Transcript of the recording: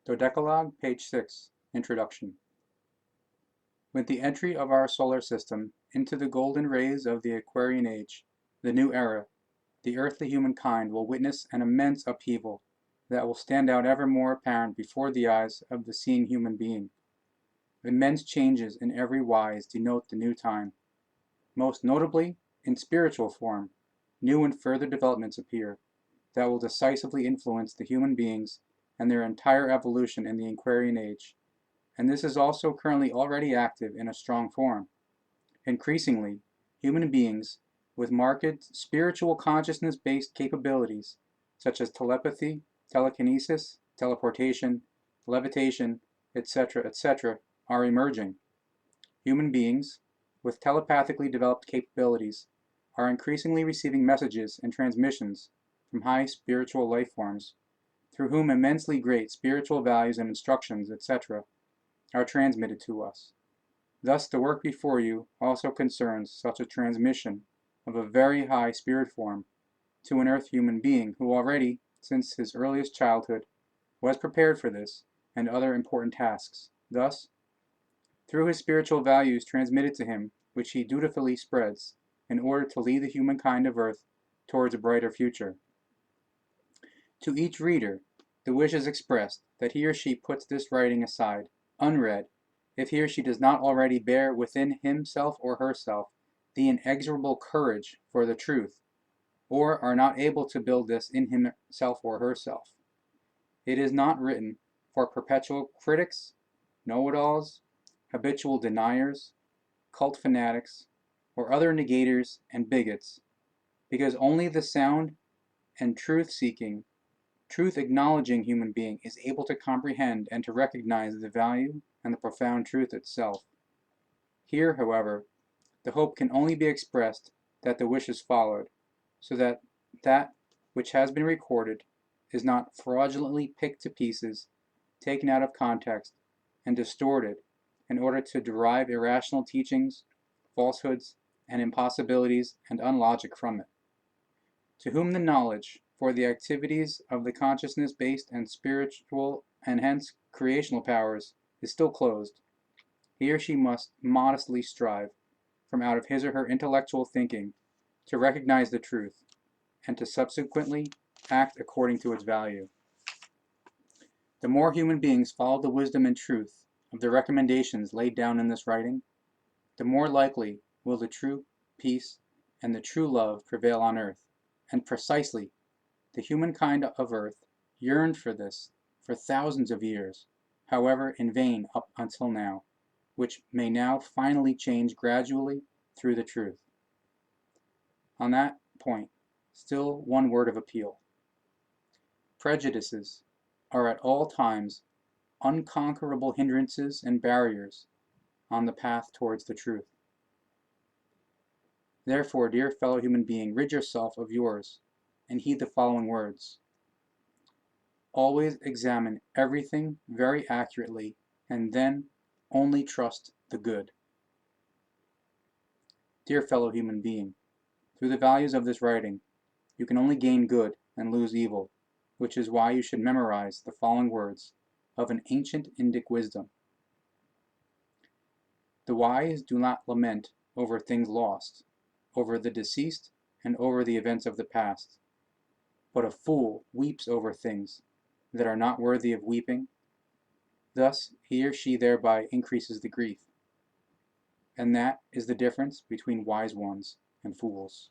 Dodecalogue, page 6, Introduction. With the entry of our solar system into the golden rays of the Aquarian Age, the new era, the earthly humankind will witness an immense upheaval that will stand out ever more apparent before the eyes of the seeing human being. Immense changes in every wise denote the new time. Most notably, in spiritual form, new and further developments appear that will decisively influence the human beings and their entire evolution in the Aquarian Age, and this is also currently already active in a strong form. Increasingly, human beings with marked spiritual consciousness-based capabilities, such as telepathy, telekinesis, teleportation, levitation, etc., are emerging. Human beings with telepathically developed capabilities are increasingly receiving messages and transmissions from high spiritual life forms, through whom immensely great spiritual values and instructions, etc., are transmitted to us. Thus, the work before you also concerns such a transmission of a very high spirit form to an earth human being who already, since his earliest childhood, was prepared for this and other important tasks. Thus, through his spiritual values transmitted to him, which he dutifully spreads, in order to lead the humankind of earth towards a brighter future. To each reader, the wish is expressed that he or she puts this writing aside, unread, if he or she does not already bear within himself or herself the inexorable courage for the truth, or are not able to build this in himself or herself. It is not written for perpetual critics, know-it-alls, habitual deniers, cult fanatics, or other negators and bigots, because only the sound and truth-seeking, truth-acknowledging human being is able to comprehend and to recognize the value and the profound truth itself. Here, however, the hope can only be expressed that the wish is followed, so that that which has been recorded is not fraudulently picked to pieces, taken out of context, and distorted in order to derive irrational teachings, falsehoods, and impossibilities and unlogic from it. To whom the knowledge for the activities of the consciousness-based and spiritual and hence creational powers is still closed, he or she must modestly strive from out of his or her intellectual thinking to recognize the truth and to subsequently act according to its value. The more human beings follow the wisdom and truth of the recommendations laid down in this writing, the more likely will the true peace and the true love prevail on earth. And precisely, the humankind of earth yearned for this for thousands of years, however in vain up until now, which may now finally change gradually through the truth. On that point, still one word of appeal. Prejudices are at all times unconquerable hindrances and barriers on the path towards the truth. Therefore, dear fellow human being, rid yourself of yours and heed the following words. Always examine everything very accurately and then only trust the good. Dear fellow human being, through the values of this writing, you can only gain good and lose evil, which is why you should memorize the following words of an ancient Indic wisdom. The wise do not lament over things lost, over the deceased, and over the events of the past. But a fool weeps over things that are not worthy of weeping. Thus, he or she thereby increases the grief. And that is the difference between wise ones and fools.